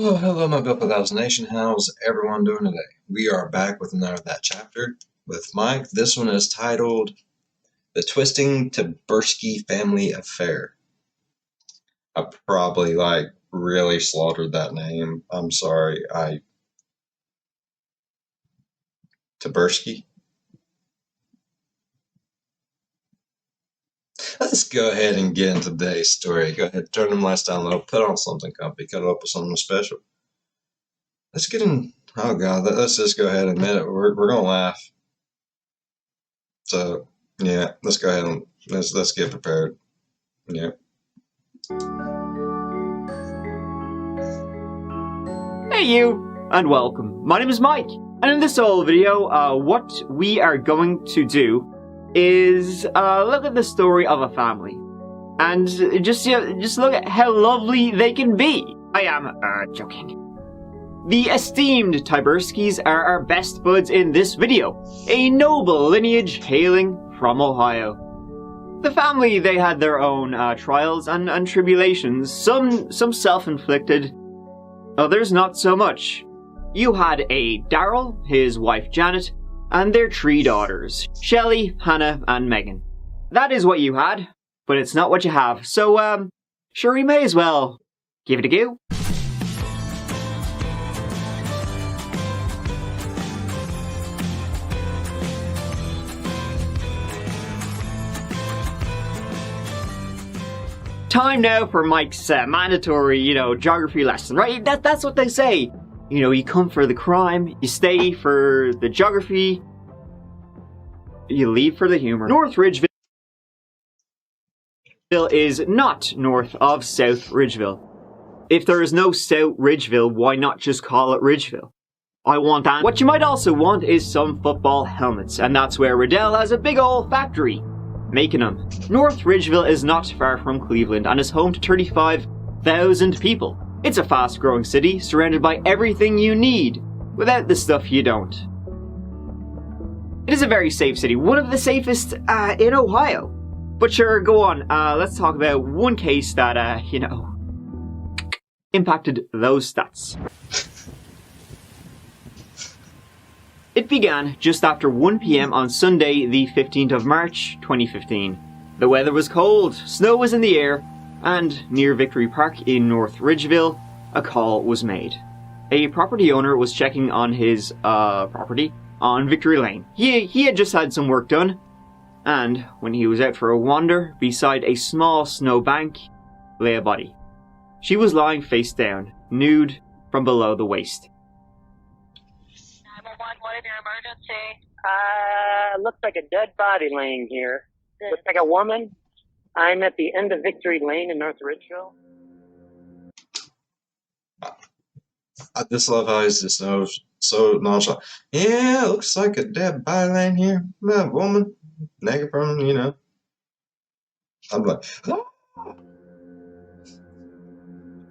Oh, hello, my Bill Nation. How's everyone doing today? We are back with another That Chapter with Mike. This one is titled The Twisting Tyburski Family Affair. I probably, really slaughtered that name. I'm sorry. Tyburski? Let's go ahead and get into today's story. Go ahead, turn them lights down low, put on something comfy, cuddle up with something special. Let's get in. Oh, God, let's just go ahead and admit it. We're going to laugh. So, yeah, let's go ahead and let's get prepared. Yeah. Hey you, and welcome. My name is Mike, and in this whole video, what we are going to do is look at the story of a family, and just look at how lovely they can be. I am joking. The esteemed Tyburskis are our best buds in this video, a noble lineage hailing from Ohio. The family, they had their own trials and tribulations, some self-inflicted, others not so much. You had a Daryl, his wife Janet, and their 3 daughters, Shelley, Hannah, and Megan. That is what you had, but it's not what you have, so sure we may as well give it a go. Time now for Mike's mandatory, geography lesson, right? That's what they say. You come for the crime, you stay for the geography, you leave for the humor. North Ridgeville is not north of South Ridgeville. If there is no South Ridgeville, why not just call it Ridgeville? I want that. What you might also want is some football helmets, and that's where Riddell has a big old factory making them. North Ridgeville is not far from Cleveland and is home to 35,000 people. It's a fast-growing city surrounded by everything you need, without the stuff you don't. It is a very safe city, one of the safest in Ohio. But sure, go on, let's talk about one case that, impacted those stats. It began just after 1 PM on Sunday, the 15th of March, 2015. The weather was cold, snow was in the air, and near Victory Park in North Ridgeville, a call was made. A property owner was checking on his property on Victory Lane. He had just had some work done, and when he was out for a wander, beside a small snow bank lay a body. She was lying face down, nude from below the waist. What is your emergency? Looks like a dead body laying here. Looks like a woman. I'm at the end of Victory Lane in North Ridgeville. I just love how he's just so nonchalant. Yeah, looks like a dead body laying here. A woman, naked from, I'm like, oh.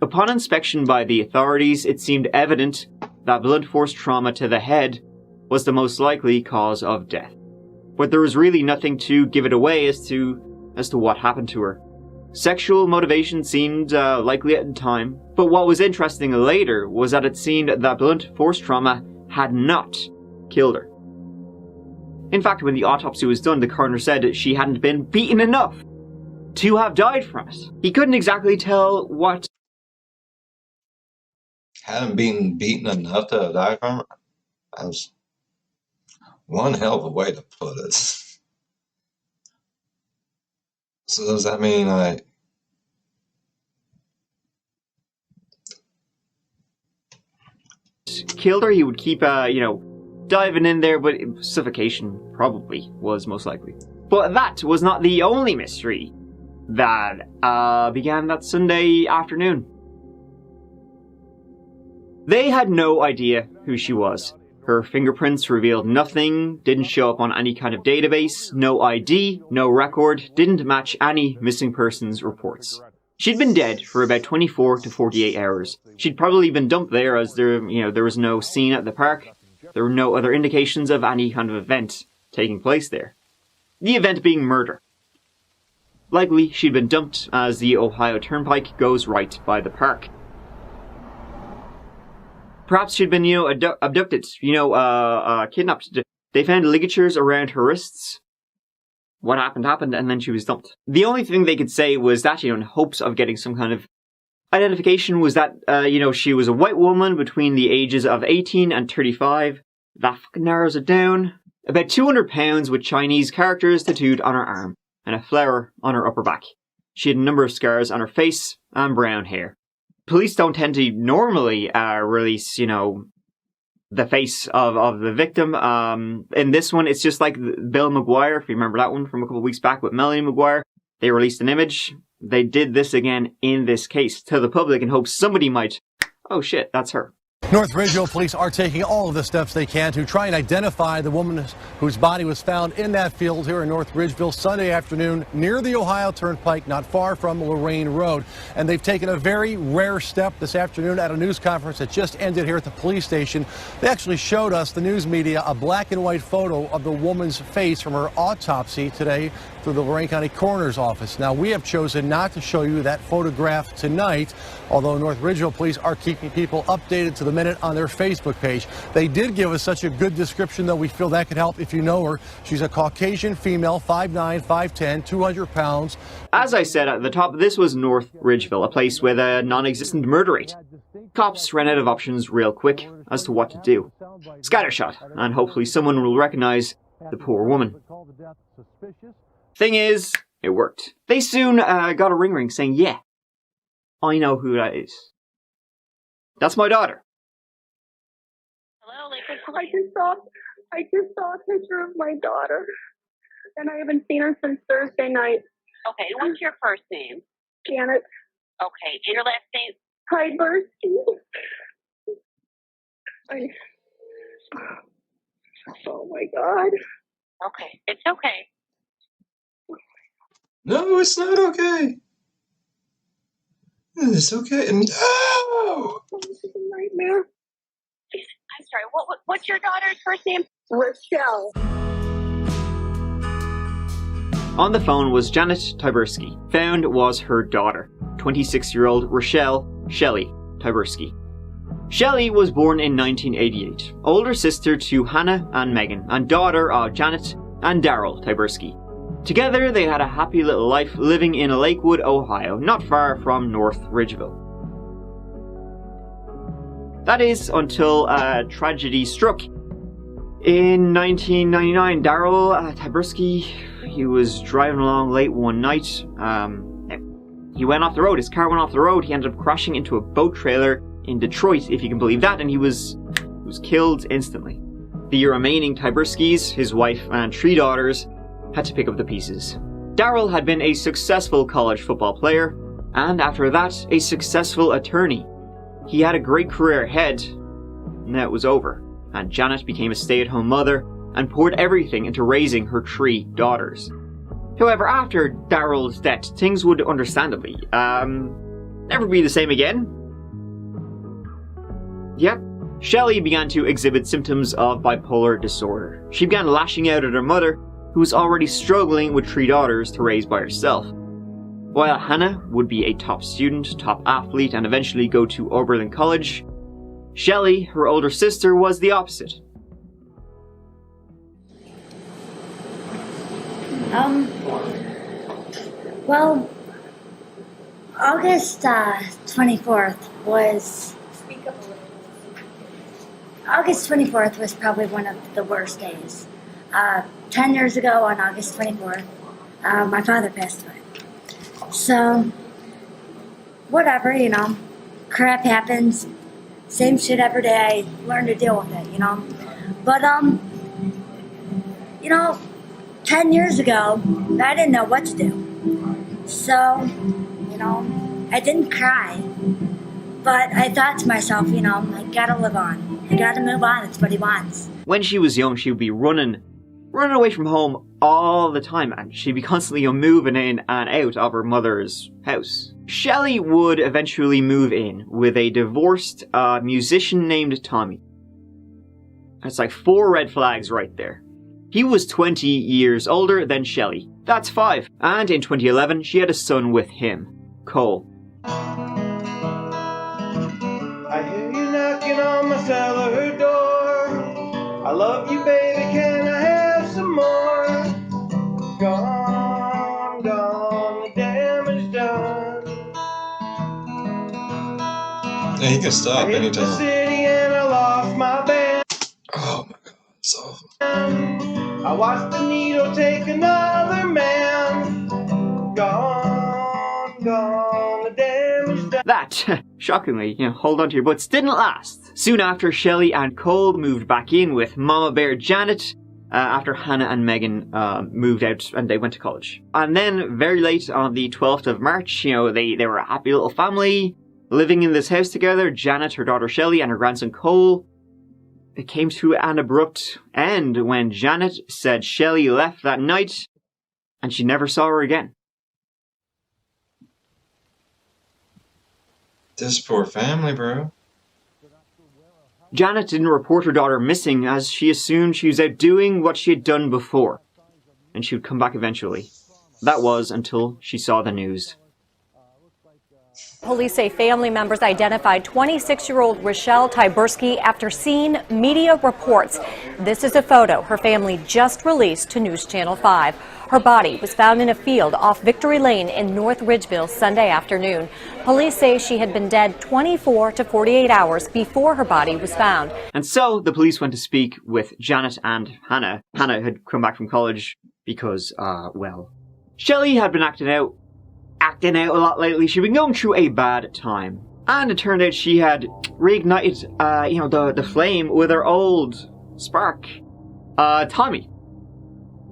Upon inspection by the authorities, it seemed evident that blunt force trauma to the head was the most likely cause of death. But there was really nothing to give it away as to what happened to her. Sexual motivation seemed likely at the time, but what was interesting later was that it seemed that blunt force trauma had not killed her. In fact, when the autopsy was done, the coroner said that she hadn't been beaten enough to have died from it. He couldn't exactly tell what Hadn't been beaten enough to die from it. That was one hell of a way to put it. So does that mean killed her? He would keep, diving in there, but suffocation probably was most likely. But that was not the only mystery that began that Sunday afternoon. They had no idea who she was. Her fingerprints revealed nothing, didn't show up on any kind of database, no ID, no record, didn't match any missing persons reports. She'd been dead for about 24 to 48 hours. She'd probably been dumped there as there was no scene at the park. There were no other indications of any kind of event taking place there. The event being murder. Likely she'd been dumped as the Ohio Turnpike goes right by the park. Perhaps she'd been, abducted, kidnapped. They found ligatures around her wrists. What happened, and then she was dumped. The only thing they could say was that, in hopes of getting some kind of identification, was that, she was a white woman between the ages of 18 and 35. That fucking narrows it down. About 200 pounds with Chinese characters tattooed on her arm, and a flower on her upper back. She had a number of scars on her face and brown hair. Police don't tend to normally release, the face of the victim. In this one, it's just like Bill McGuire, if you remember that one from a couple of weeks back with Melanie McGuire. They released an image. They did this again in this case to the public in hopes somebody might, oh shit, that's her. North Ridgeville police are taking all of the steps they can to try and identify the woman whose body was found in that field here in North Ridgeville Sunday afternoon near the Ohio Turnpike, not far from Lorraine Road. And they've taken a very rare step this afternoon at a news conference that just ended here at the police station. They actually showed us, the news media, a black and white photo of the woman's face from her autopsy today through the Lorain County Coroner's Office. Now, we have chosen not to show you that photograph tonight, although North Ridgeville police are keeping people updated to the minute on their Facebook page. They did give us such a good description, though we feel that could help if you know her. She's a Caucasian female, 5'9", 5'10", 200 pounds. As I said at the top, this was North Ridgeville, a place with a non-existent murder rate. Cops ran out of options real quick as to what to do. Scattershot, and hopefully someone will recognize the poor woman. Thing is, it worked. They soon got a ring saying, yeah, I know who that is. That's my daughter. Hello, I just saw a picture of my daughter, and I haven't seen her since Thursday night. Okay, what's your first name? Janet. Okay, and your last name? Tyburski. Oh my God. Okay, it's okay. No, it's not okay. It's okay. No! This is a nightmare. I'm sorry, what's your daughter's first name? Rochelle. On the phone was Janet Tyburski. Found was her daughter, 26-year-old Rochelle Shelley Tyburski. Shelley was born in 1988, older sister to Hannah and Megan, and daughter of Janet and Daryl Tyburski. Together, they had a happy little life living in Lakewood, Ohio, not far from North Ridgeville. That is until a tragedy struck. In 1999, Daryl Tyburski, he was driving along late one night. He went off the road. His car went off the road. He ended up crashing into a boat trailer in Detroit, if you can believe that, and he was killed instantly. The remaining Tyburskis, his wife and 3 daughters, had to pick up the pieces. Daryl had been a successful college football player, and after that, a successful attorney. He had a great career ahead, and that was over, and Janet became a stay-at-home mother and poured everything into raising her 3 daughters. However, after Daryl's death, things would understandably, never be the same again. Yep. Shelley began to exhibit symptoms of bipolar disorder. She began lashing out at her mother, who was already struggling with 3 daughters to raise by herself. While Hannah would be a top student, top athlete, and eventually go to Oberlin College, Shelley, her older sister, was the opposite. Well, August 24th was... August 24th was probably one of the worst days. 10 years ago on August 24th, my father passed away. So, whatever, crap happens. Same shit every day. I learn to deal with it, But, 10 years ago, I didn't know what to do. So, I didn't cry. But I thought to myself, I gotta live on. I gotta move on. It's what he wants. When she was young, she would be running away from home all the time, and she'd be constantly moving in and out of her mother's house. Shelley would eventually move in with a divorced musician named Tommy. That's like 4 red flags right there. He was 20 years older than Shelley. That's 5. And in 2011, she had a son with him, Cole. I hear you knocking on my cellar door. I love you, baby, can I have some more? Gone, gone, the damage done. Yeah, he can stop I hit the anytime. city and I lost my band. Oh my god, it's awful. I watched the needle take another man. Gone, gone, the damage done. That, shockingly, hold on to your butts, didn't last. Soon after, Shelley and Cole moved back in with Mama Bear Janet after Hannah and Megan moved out and they went to college. And then, very late on the 12th of March, they were a happy little family living in this house together. Janet, her daughter Shelley, and her grandson Cole. It came to an abrupt end when Janet said Shelley left that night and she never saw her again. This poor family, bro. Janet didn't report her daughter missing as she assumed she was out doing what she had done before, and she would come back eventually. That was until she saw the news. Police say family members identified 26-year-old Rochelle Tyburski after seeing media reports. This is a photo her family just released to News Channel 5. Her body was found in a field off Victory Lane in North Ridgeville Sunday afternoon. Police say she had been dead 24 to 48 hours before her body was found. And so the police went to speak with Janet and Hannah. Hannah had come back from college because, Shelley had been acting out a lot lately. She'd been going through a bad time. And it turned out she had reignited, the flame with her old spark, Tommy.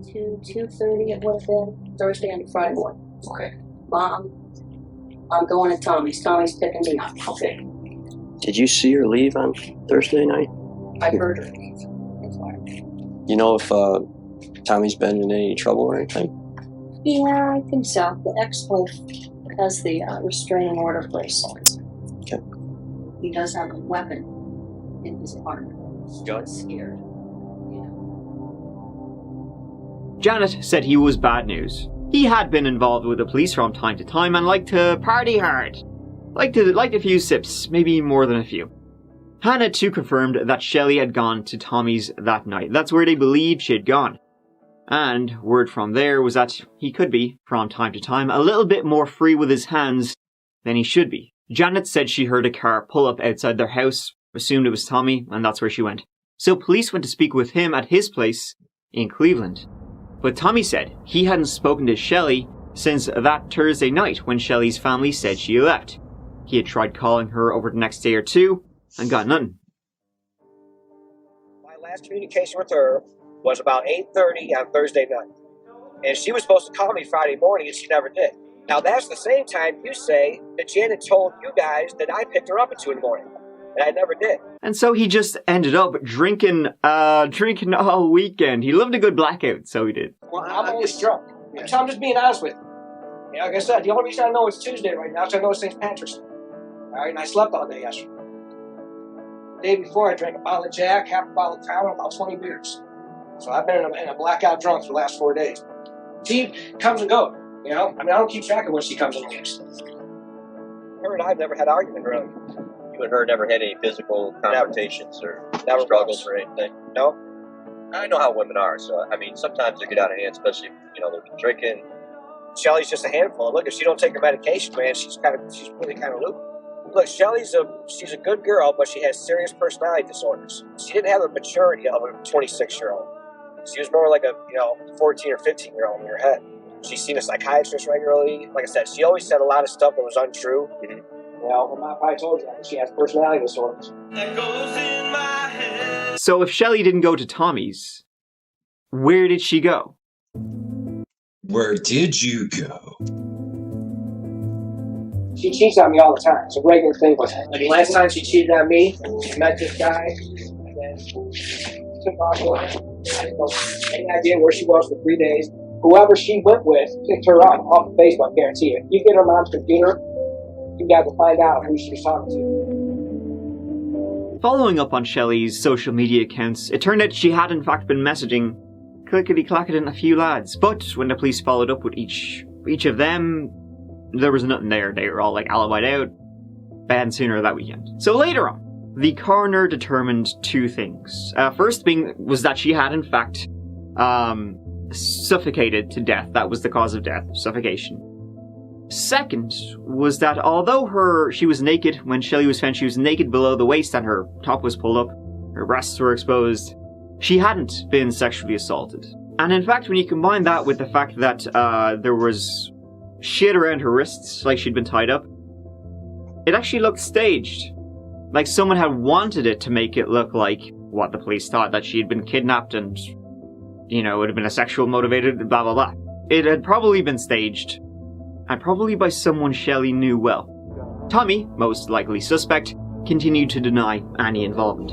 2:30 it would have been Thursday and Friday morning. Okay. Mom, I'm going to Tommy's. Tommy's picking me up. Okay. Did you see her leave on Thursday night? I heard her leave. You know if Tommy's been in any trouble or anything? Yeah, I think so. The ex-wife has the restraining order placed. Okay. He does have a weapon in his apartment. Gun? Scared. Janet said he was bad news. He had been involved with the police from time to time and liked to party hard. Liked a few sips, maybe more than a few. Hannah too confirmed that Shelley had gone to Tommy's that night. That's where they believed she had gone. And word from there was that he could be, from time to time, a little bit more free with his hands than he should be. Janet said she heard a car pull up outside their house, assumed it was Tommy, and that's where she went. So police went to speak with him at his place in Cleveland. But Tommy said he hadn't spoken to Shelley since that Thursday night when Shelley's family said she left. He had tried calling her over the next day or two and got nothing. My last communication with her was about 8:30 on Thursday night. And she was supposed to call me Friday morning and she never did. Now that's the same time you say that Janet told you guys that I picked her up at 2 in the morning. And I never did. And so he just ended up drinking all weekend. He loved a good blackout, so he did. Well, I'm always drunk. So I'm just being honest with you. Yeah, like I said, the only reason I know it's Tuesday right now is I know it's St. Patrick's Day. Alright, and I slept all day yesterday. The day before I drank a bottle of Jack, half a bottle of Crown, and about 20 beers. So I've been in a blackout drunk for the last 4 days. She comes and goes, I don't keep track of when she comes and leaves. Her and I have never had an argument, really. You and her never had any physical confrontations or struggles or anything? No. I know how women are, so, sometimes they get out of hand, especially, they've been drinking. Shelly's just a handful. Look, if she don't take her medication, man, she's really kind of loopy. Look, she's a good girl, but she has serious personality disorders. She didn't have the maturity of a 26-year-old. She was more like a 14 or 15-year-old in her head. She's seen a psychiatrist regularly. Like I said, she always said a lot of stuff that was untrue. Mm-hmm. Well, my mom told you that she has personality disorders. So if Shelley didn't go to Tommy's, where did she go? Where did you go? She cheats on me all the time. It's a regular thing with her. Like the last time she cheated on me, she met this guy, and then took off with him. I didn't know any idea where she was for 3 days. Whoever she went with picked her up off of Facebook, I guarantee you. If you get her mom's computer, you got to find out who she was talking to. Following up on Shelley's social media accounts, it turned out she had in fact been messaging clickety-clacketing a few lads. But when the police followed up with each of them, there was nothing there. They were all alibied out, bad sooner that weekend. So later on, the coroner determined two things. First being was that she had in fact suffocated to death. That was the cause of death, suffocation. Second was that although she was naked when Shelley was found, she was naked below the waist and her top was pulled up, her breasts were exposed, she hadn't been sexually assaulted. And in fact, when you combine that with the fact that there was shit around her wrists, like she'd been tied up, it actually looked staged. Like someone had wanted it to make it look like what the police thought, that she had been kidnapped and, you know, it would have been a sexual motivated, blah blah blah. It had probably been staged, and probably by someone Shelley knew well. Tommy, most likely suspect, continued to deny any involvement.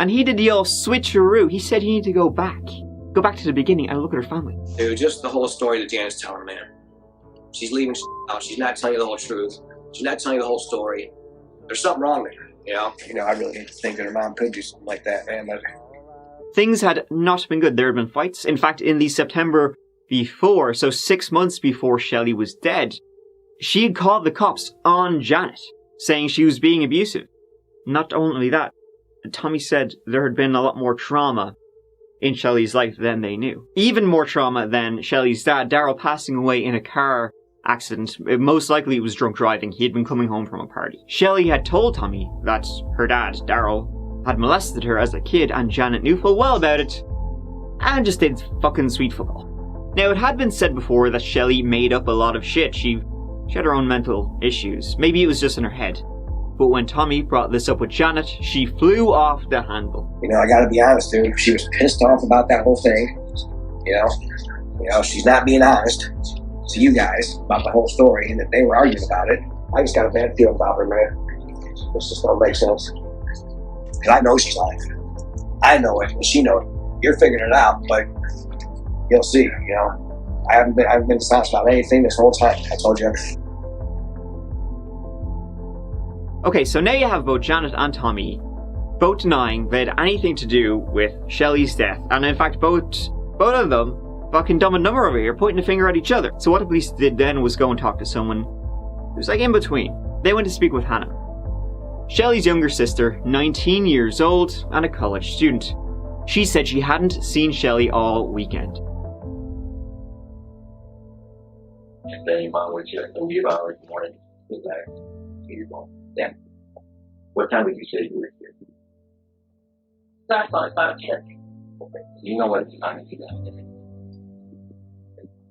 And he did the old switcheroo. He said he needed to go back to the beginning and look at her family. Dude, just the whole story that Janet's telling, man. She's leaving out. She's not telling you the whole truth. She's not telling you the whole story. There's something wrong there, you know? You know, I really hate to think that her mom could do something like that, man. But things had not been good. There had been fights. In fact, in the September before, so 6 months before Shelley was dead, she had called the cops on Janet, saying she was being abusive. Not only that, Tommy said there had been a lot more trauma in Shelley's life than they knew. Even more trauma than Shelley's dad, Daryl, passing away in a car accident. Most likely it was drunk driving. He had been coming home from a party. Shelley had told Tommy that her dad, Daryl, had molested her as a kid, and Janet knew full well about it, and just did fucking sweet fuck all. Now, it had been said before that Shelley made up a lot of shit. She had her own mental issues. Maybe it was just in her head. But when Tommy brought this up with Janet, she flew off the handle. you know, I gotta be honest, dude. She was pissed off about that whole thing. You know, she's not being honest to you guys about the whole story, and that they were arguing about it. I just got a bad feeling about her, man. This just don't make sense. Because I know she's lying. I know it, and she knows it. You're figuring it out, but you'll see, you know. I haven't been dishonest about anything this whole time. I told you everything. Okay, so now you have both Janet and Tommy both denying they had anything to do with Shelley's death, and in fact both of them fucking dumb and dumber over here, pointing a finger at each other. So what the police did then was go and talk to someone who was like in between. They went to speak with Hannah, Shelley's younger sister, 19 years old and a college student. She said she hadn't seen Shelley all weekend. And then your mom would check and leave out in the morning. Yeah. What time did you say you were here? That's all about it. Okay. You know what time to do that.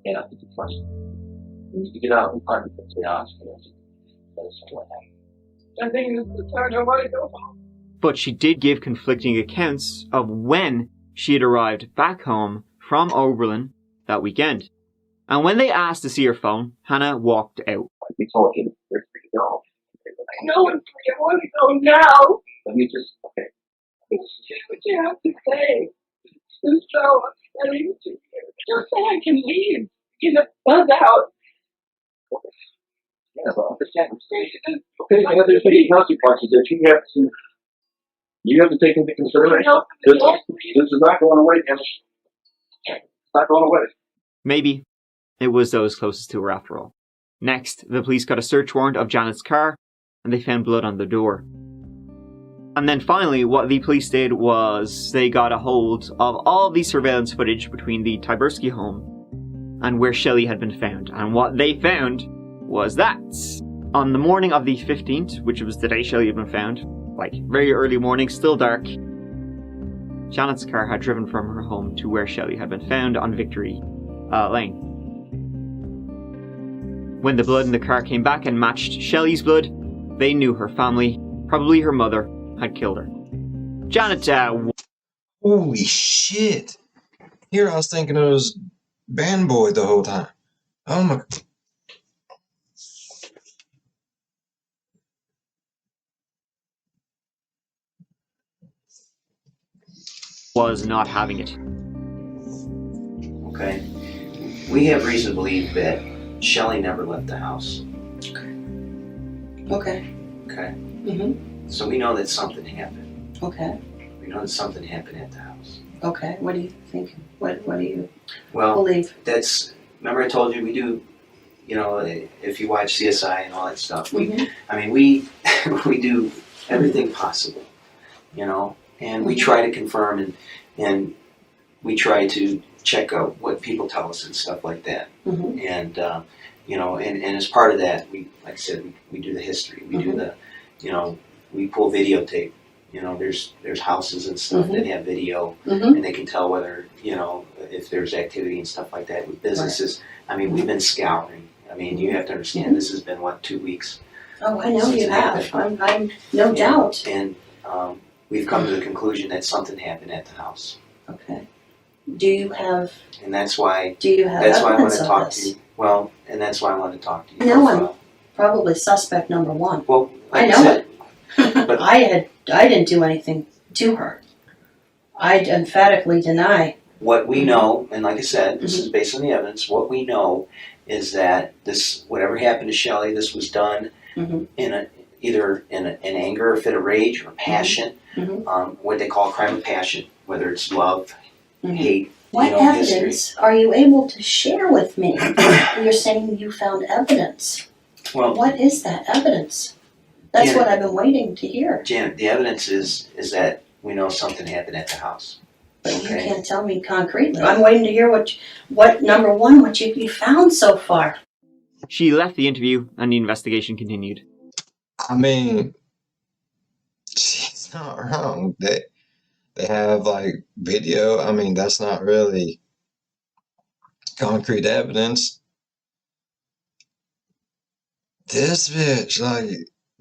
And I think it's funny. You need to get out and find the hospital. That's what happened. I think it's the time I want to go home. But she did give conflicting accounts of when she had arrived back home from Oberlin that weekend. And when they asked to see her phone, Hannah walked out. We told him where to go. I know it's free. I want to go now. Let me just, okay. It's just what you have to say. It's so upsetting to you. Just say I can leave. Get the buzz out. Yeah, but understand. Okay, I there's many consequences that you have to take into consideration. This is not going away, Dennis. It's not going away. Maybe it was those closest to her after all. Next, the police got a search warrant of Janet's car, and they found blood on the door. And then finally, what the police did was they got a hold of all the surveillance footage between the Tyburski home and where Shelley had been found. And what they found was that on the morning of the 15th, which was the day Shelley had been found, like very early morning, still dark, Janet's car had driven from her home to where Shelley had been found on Victory Lane. When the blood in the car came back and matched Shelley's blood, they knew her family, probably her mother, had killed her. Janet, Holy shit! Here I was thinking it was Band Boy the whole time. Oh my... was not having it. Okay. We have reason to believe that Shelley never left the house. Okay. Okay? Mm-hmm. So we know that something happened. Okay. We know that something happened at the house. Okay. What do you think? What do you Well, believe? remember I told you we do you know, if you watch CSI and all that stuff, we do everything possible, you know, and we try to confirm and we try to check out what people tell us and stuff like that. And, you know, and as part of that, like I said, we do the history. We do the, you know, we pull videotape. You know, there's houses and stuff that have video, and they can tell whether, you know, if there's activity and stuff like that with businesses. I mean, we've been scouring. I mean, you have to understand, this has been, what, 2 weeks? Oh, I know you have. I'm no doubt. And we've come to the conclusion that something happened at the house. Okay. Do you have? And that's why. Do you have? That's why I want to talk this? to you. Well, and that's why I want to talk to you. No, I'm probably suspect number one. Well, I know it. But I didn't do anything to her. I emphatically deny. What we know, and like I said, this is based on the evidence. What we know is that this, whatever happened to Shelley, this was done in either in anger, a fit of rage, or passion. What they call a crime of passion, whether it's love, hate. What evidence are you able to share with me? You're saying you found evidence. Well, what is that evidence? That's what I've been waiting to hear. Janet, the evidence is that we know something happened at the house. But you can't tell me concretely. I'm waiting to hear what number one, what you found so far. She left the interview and the investigation continued. I mean, she's not wrong. They have like video. I mean, that's not really concrete evidence. This bitch, like,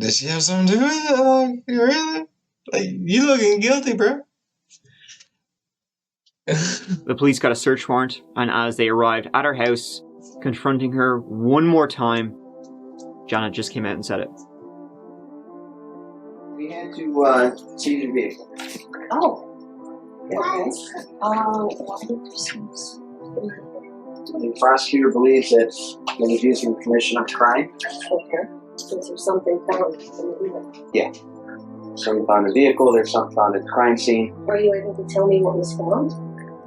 did she have something to do with it? Like, really? Like, you looking guilty, bro. The police got a search warrant, and as they arrived at her house, confronting her one more time, Janet just came out and said it. We had to seize your vehicle. Oh. Okay. The prosecutor believes that it was used in the commission of crime. Okay. So there's something found in the vehicle. Yeah. Something found in the vehicle, there's something found at the crime scene. Are you able to tell me what was found?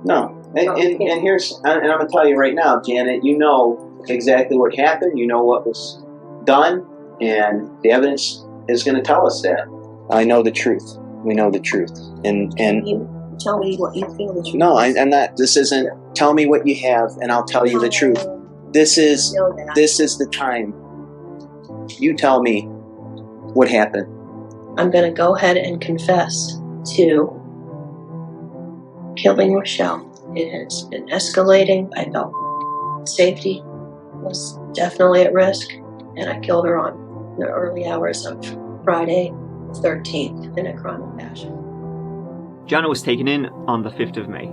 No. And here's, and I'm going to tell you right now, Janet, you know exactly what happened, you know what was done, and the evidence is going to tell us that. I know the truth. We know the truth. And you tell me what you feel the truth. No, I'm not. This isn't tell me what you have and I'll tell you the truth. This is the time. You tell me what happened. I'm going to go ahead and confess to killing Rochelle. It has been escalating. I felt safety was definitely at risk, and I killed her on the early hours of Friday 13th in a crime of passion. Janet was taken in on the 5th of May.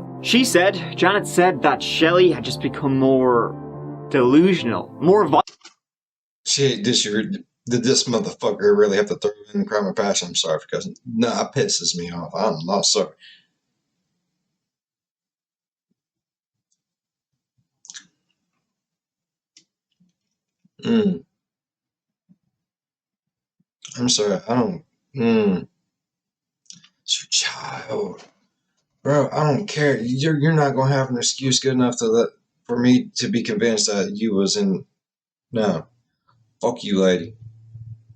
Janet said that Shelley had just become more delusional, more violent. Shit, did this motherfucker really have to throw in crime of passion? I'm sorry, because it pisses me off. I'm not sorry. I'm sorry, I don't. It's your child. Bro, I don't care. You're not gonna have an excuse good enough for me to be convinced that you was in. No. Fuck you, lady.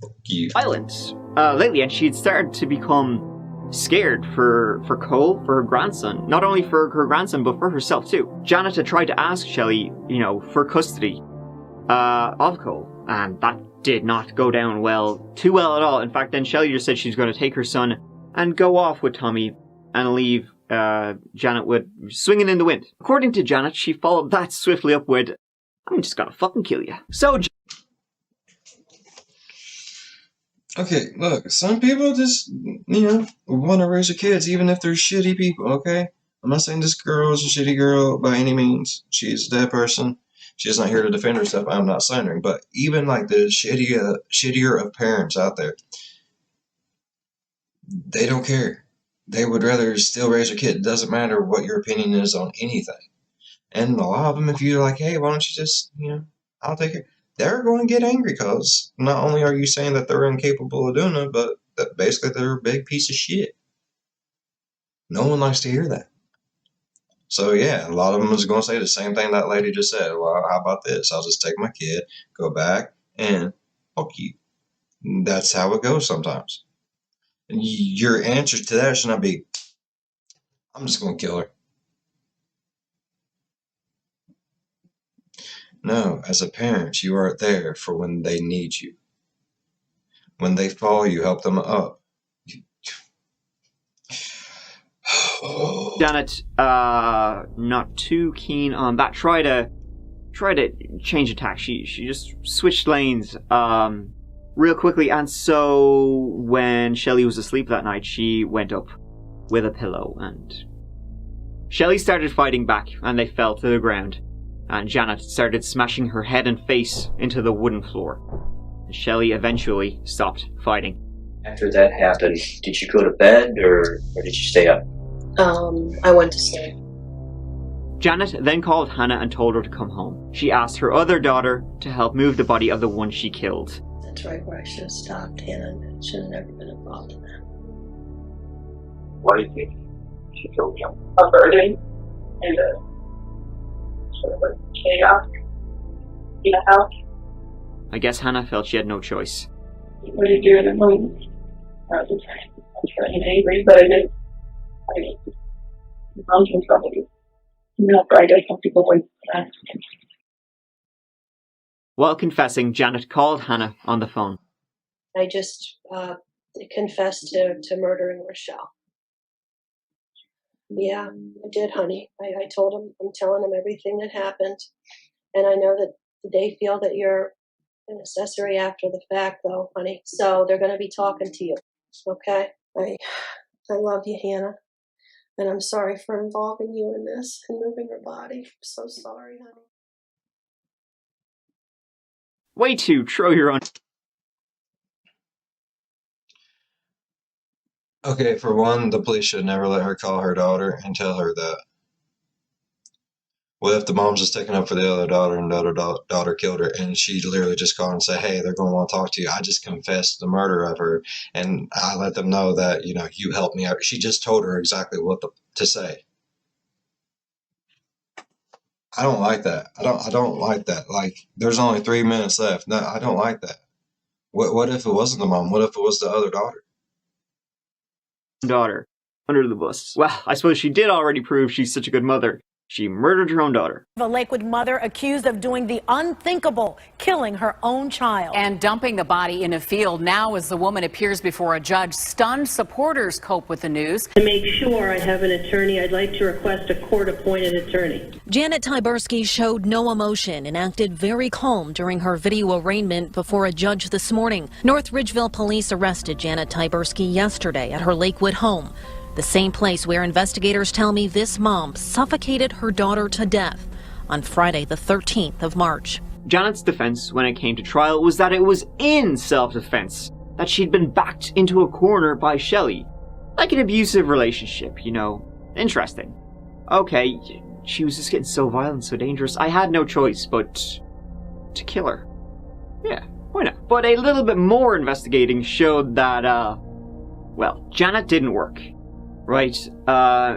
Fuck you. Violence lately, and she'd started to become scared for Cole, for her grandson. Not only for her grandson, but for herself too. Janet had tried to ask Shelley, for custody of Cole, and that did not go down too well at all. In fact, then Shelley just said she's going to take her son and go off with Tommy and leave Janet with swinging in the wind. According to Janet, she followed that swiftly up with, "I'm just gonna fucking kill you." So. Okay, look, some people just, want to raise their kids, even if they're shitty people, okay? I'm not saying this girl is a shitty girl by any means. She's a dead person. She's not here to defend herself. I'm not slandering. But even like the shittier of parents out there, they don't care. They would rather still raise their kid. It doesn't matter what your opinion is on anything. And a lot of them, if you're like, hey, why don't you just, I'll take it. They're going to get angry because not only are you saying that they're incapable of doing it, but that basically they're a big piece of shit. No one likes to hear that. So yeah, a lot of them is going to say the same thing that lady just said. Well, how about this? I'll just take my kid, go back, and fuck you. That's how it goes sometimes. Your answer to that should not be, I'm just going to kill her. No, as a parent, you are there for when they need you. When they fall, you help them up. Janet, not too keen on that. Try to change attack. She just switched lanes, real quickly, and so when Shelley was asleep that night, she went up with a pillow, and Shelley started fighting back, and they fell to the ground, and Janet started smashing her head and face into the wooden floor. And Shelley eventually stopped fighting. After that happened, did you go to bed or did you stay up? I went to sleep. Janet then called Hannah and told her to come home. She asked her other daughter to help move the body of the one she killed. That's right where I should have stopped, Hannah. I should have never been involved in that. Why do you think she killed him? A burden and a sort of a chaos in the house. I guess Hannah felt she had no choice. What do you do in the moment? I was getting angry, but I didn't. Mom's in trouble. No, but I guess some people wouldn't ask him. While confessing, Janet called Hannah on the phone. I just confessed to murdering Rochelle. Yeah, I did, honey. I told him, I'm telling him everything that happened. And I know that they feel that you're an accessory after the fact, though, honey. So they're going to be talking to you, okay? I love you, Hannah. And I'm sorry for involving you in this and moving your body. I'm so sorry, honey. Way to throw your own... Okay, for one, the police should never let her call her daughter and tell her that. What if the mom's just taking up for the other daughter and the other daughter killed her, and she literally just called and said, hey, they're going to want to talk to you. I just confessed the murder of her, and I let them know that, you know, you helped me out. She just told her exactly what to say. I don't like that. I don't like that. Like, there's only 3 minutes left. No, I don't like that. What if it wasn't the mom? What if it was the other daughter? Daughter under the bus. Well, I suppose she did already prove she's such a good mother. She murdered her own daughter. A Lakewood mother accused of doing the unthinkable, killing her own child. And dumping the body in a field. Now as the woman appears before a judge, stunned supporters cope with the news. To make sure I have an attorney, I'd like to request a court-appointed attorney. Janet Tyburski showed no emotion and acted very calm during her video arraignment before a judge this morning. North Ridgeville police arrested Janet Tyburski yesterday at her Lakewood home. The same place where investigators tell me this mom suffocated her daughter to death on Friday, the 13th of March. Janet's defense when it came to trial was that it was in self-defense, that she'd been backed into a corner by Shelley. Like an abusive relationship, you know. Interesting. Okay, she was just getting so violent, so dangerous. I had no choice but to kill her. Yeah, why not? But a little bit more investigating showed that, well, Janet didn't work. Right,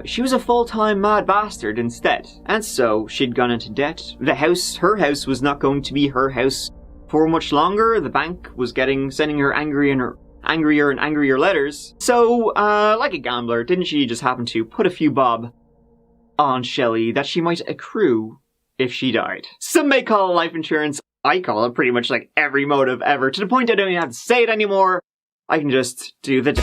she was a full-time mad bastard instead, and so she'd gone into debt. Her house was not going to be her house for much longer. The bank was sending her angrier and angrier letters. So, like a gambler, didn't she just happen to put a few bob on Shelley that she might accrue if she died? Some may call it life insurance. I call it pretty much like every motive ever, to the point I don't even have to say it anymore. I can just do the...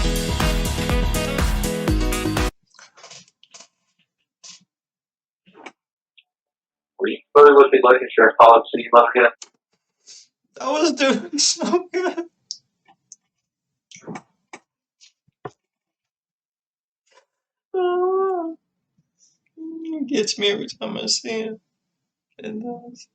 Were you familiar with the life insurance policy, Motherhead? I was doing so good. Oh, it gets me every time I see it. It does.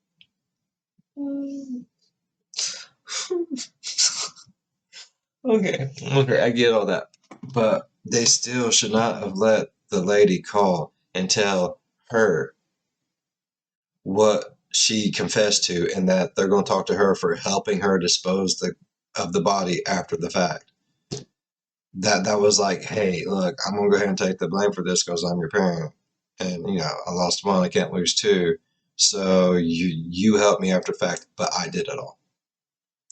Okay, I get all that. But they still should not have let the lady call and tell her what she confessed to, and that they're going to talk to her for helping her dispose of the body after the fact. That was like, hey, look, I'm going to go ahead and take the blame for this because I'm your parent. and I lost one, I can't lose two. So you helped me after the fact, but I did it all.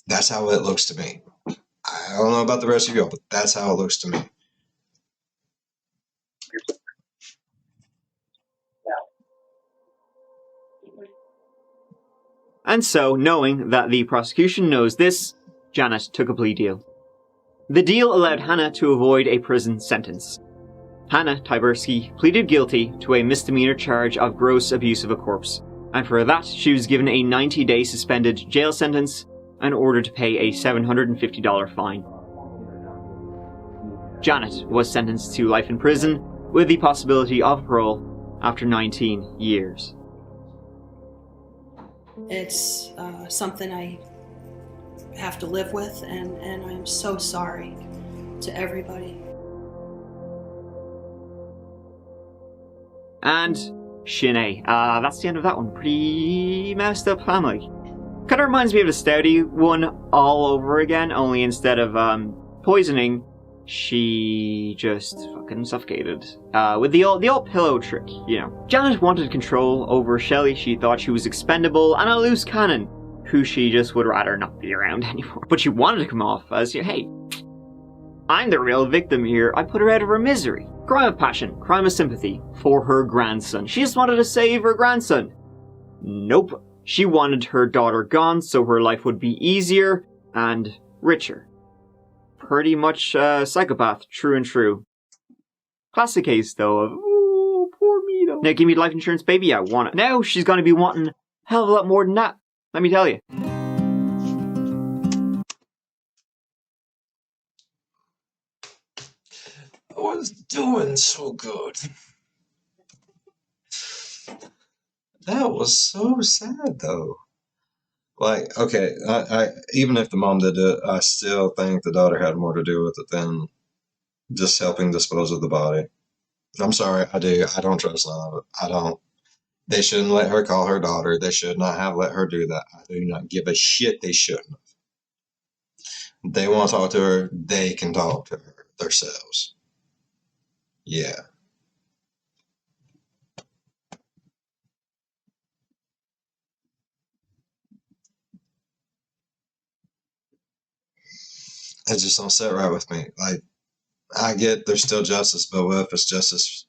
That's how it looks to me. I don't know about the rest of y'all, but that's how it looks to me. And so, knowing that the prosecution knows this, Janet took a plea deal. The deal allowed Hannah to avoid a prison sentence. Hannah Tyburski pleaded guilty to a misdemeanor charge of gross abuse of a corpse, and for that she was given a 90-day suspended jail sentence and ordered to pay a $750 fine. Janet was sentenced to life in prison with the possibility of parole after 19 years. It's something I have to live with, and I'm so sorry to everybody. And Sinead. That's the end of that one. Pretty messed up family. Kind of reminds me of the Stouty one all over again, only instead of poisoning, she just fucking suffocated. With the old pillow trick, Janet wanted control over Shelley. She thought she was expendable and a loose cannon, who she just would rather not be around anymore. But she wanted to come off as, hey, I'm the real victim here. I put her out of her misery. Crime of passion, crime of sympathy for her grandson. She just wanted to save her grandson. Nope. She wanted her daughter gone so her life would be easier and richer. Pretty much psychopath, true and true. Classic case, though, of, ooh, poor me, though. Now, give me life insurance, baby, I want it. Now, she's gonna be wanting a hell of a lot more than that, let me tell you. I was doing so good. That was so sad, though. Like, okay, I even if the mom did it, I still think the daughter had more to do with it than just helping dispose of the body. I'm sorry, I do. I don't trust none of it. I don't. They shouldn't let her call her daughter. They should not have let her do that. I do not give a shit. They shouldn't have. They want to talk to her, they can talk to her themselves. Yeah. It just don't sit right with me. Like, I get there's still justice, but what if it's justice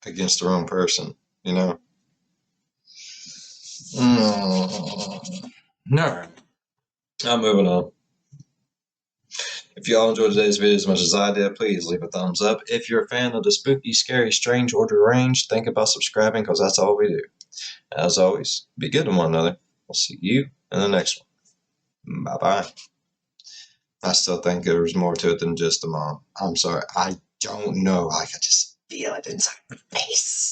against the wrong person, No. No. I'm moving on. If y'all enjoyed today's video as much as I did, please leave a thumbs up. If you're a fan of the spooky, scary, strange, or deranged, think about subscribing because that's all we do. As always, be good to one another. We'll see you in the next one. Bye-bye. I still think there was more to it than just the mom. I'm sorry. I don't know. I could just feel it inside my face.